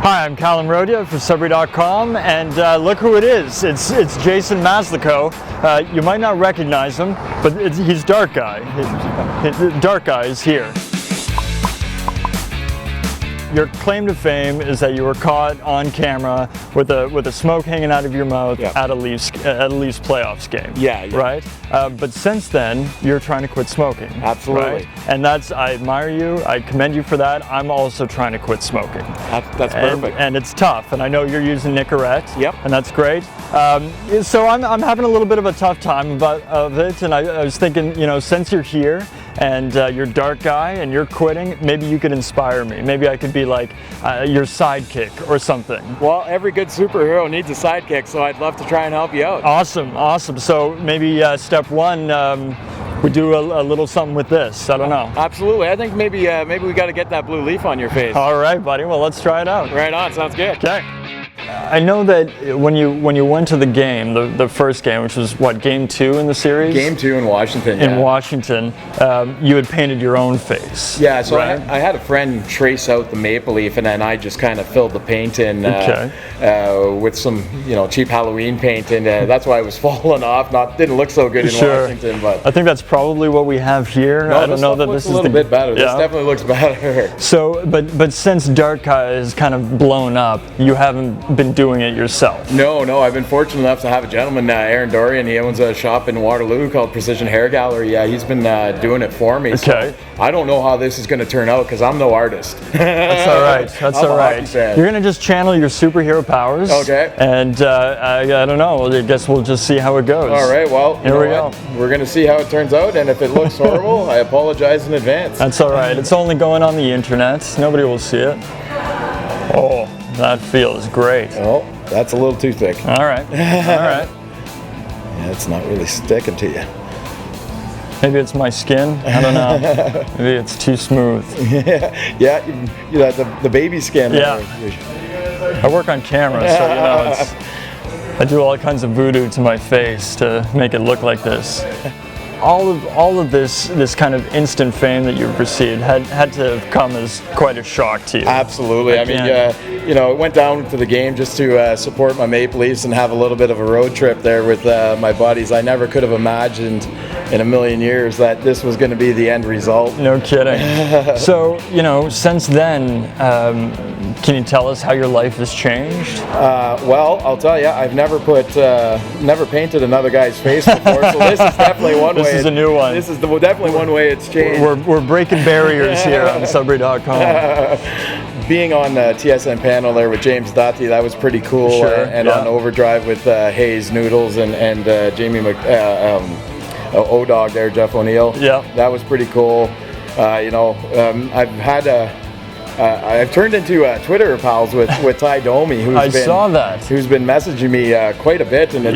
Hi, I'm Callam Rodya from Sudbury.com, and look who it is. It's Jason Maslakow. You might not recognize him, but he's Dark Guy. Dark Guy is here. Your claim to fame is that you were caught on camera with a smoke hanging out of your mouth at a Leafs playoffs game. Yeah. Right. But since then, you're trying to quit smoking. Absolutely. Right? And I admire you. I commend you for that. I'm also trying to quit smoking. That's perfect. And it's tough. And I know you're using Nicorette. Yep. And that's great. So I'm having a little bit of a tough time of it. And I was thinking, since you're here and you're Dark Guy and you're quitting, maybe you could inspire me. Maybe I could be like your sidekick or something. Well, every good superhero needs a sidekick, so I'd love to try and help you out. Awesome. So maybe step one, we do a little something with this. I don't know. Absolutely. I think maybe we got to get that blue leaf on your face. All right, buddy. Well, let's try it out. Right on. Sounds good. Okay. I know that when you went to the game, the first game, which was what, game 2 in the series? Game 2 in Washington. In Washington, you had painted your own face. Yeah, so right? I had a friend trace out the maple leaf, and then I just kind of filled the paint in with some cheap Halloween paint, and that's why it was falling off. Didn't look so good in Washington, but I think that's probably what we have here. No, I don't know that looks this is a little bit better. This definitely looks better. So, but since Dark Guy has kind of blown up, you haven't been doing it yourself. No, I've been fortunate enough to have a gentleman, Aaron Dorian. He owns a shop in Waterloo called Precision Hair Gallery. Yeah, he's been doing it for me. Okay. So I don't know how this is going to turn out because I'm no artist. That's all right. That's all right. You're going to just channel your superhero powers. Okay. And I don't know. I guess we'll just see how it goes. All right. Well, here we go. We're going to see how it turns out, and if it looks horrible, I apologize in advance. That's all right. It's only going on the internet. Nobody will see it. Oh, that feels great. Oh, that's a little too thick. All right. Yeah, it's not really sticking to you. Maybe it's my skin. I don't know. Maybe it's too smooth. Yeah, the baby skin. Yeah. I work on camera, so I do all kinds of voodoo to my face to make it look like this. All of this kind of instant fame that you've received had to have come as quite a shock to you. Absolutely. I mean, went down to the game just to support my Maple Leafs and have a little bit of a road trip there with my buddies. I never could have imagined in a million years that this was going to be the end result. No kidding. So, since then, can you tell us how your life has changed? Well, I'll tell you, I've never painted another guy's face before, so this is definitely one way. This is a new one. This is definitely one way it's changed. We're breaking barriers here on Sudbury.com. Being on the TSN panel there with James Dottie, that was pretty cool. Sure, and on Overdrive with Hayes Noodles and Jamie O-Dog there, Jeff O'Neill. Yeah. That was pretty cool. I've turned into Twitter pals with Ty Domi, who's been messaging me quite a bit, and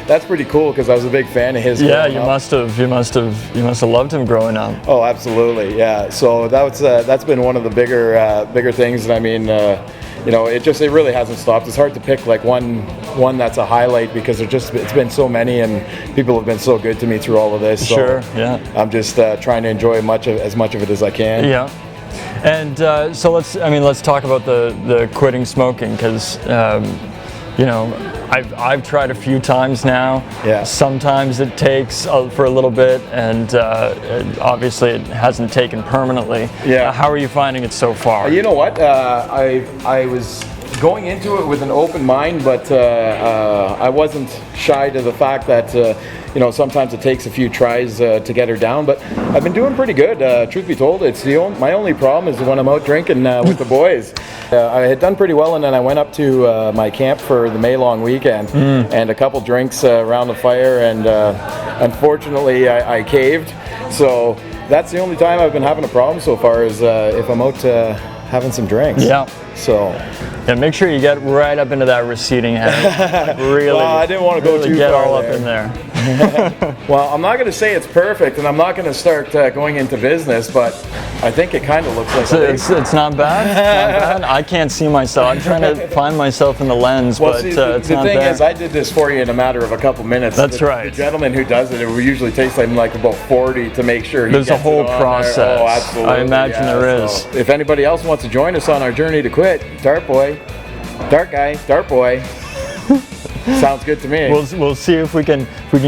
that's pretty cool because I was a big fan of his. Yeah, you must have loved him growing up. Oh, absolutely, yeah. So that's been one of the bigger things, and I mean, it really hasn't stopped. It's hard to pick like one that's a highlight because it's been so many, and people have been so good to me through all of this. So sure, yeah. I'm just trying to enjoy as much of it as I can. Yeah. And so let's talk about the quitting smoking, because I've tried a few times now. Yeah. Sometimes it takes for a little bit, and obviously it hasn't taken permanently. Yeah. How are you finding it so far? You know what? I was going into it with an open mind, but I wasn't shy to the fact that sometimes it takes a few tries to get her down, but I've been doing pretty good. Truth be told, it's my only problem is when I'm out drinking with the boys. I had done pretty well, and then I went up to my camp for the May long weekend and a couple drinks around the fire, and unfortunately I caved. So that's the only time I've been having a problem so far is if I'm out having some drinks. Yeah. So. Yeah, make sure you get right up into that receding head. Really. Well, I didn't want to go too get far all up there. In there. Well, I'm not going to say it's perfect, and I'm not going to start going into business, but I think it kind of looks like it's not bad. It's not bad. I can't see myself. I'm trying to find myself in the lens, but see, it's not the thing there. is, I did this for you in a matter of a couple minutes. That's right. The gentleman who does it usually takes like about 40 to make sure There's a whole process. Oh, absolutely. I imagine there is. So if anybody else wants to join us on our journey to quit, it. Dart boy. Dart guy. Dart boy. Sounds good to me. We'll see if we can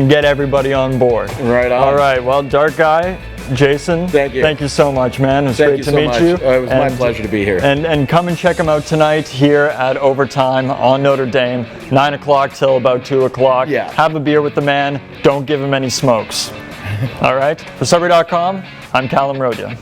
get everybody on board. Right on. All right. Well, Dart guy, Jason. Thank you. Thank you so much, man. It was great to meet you. It was my pleasure to be here. And come and check him out tonight here at Overtime on Notre Dame, 9 o'clock till about 2 o'clock. Yeah. Have a beer with the man. Don't give him any smokes. All right. For Sudbury.com, I'm Callam Rodya.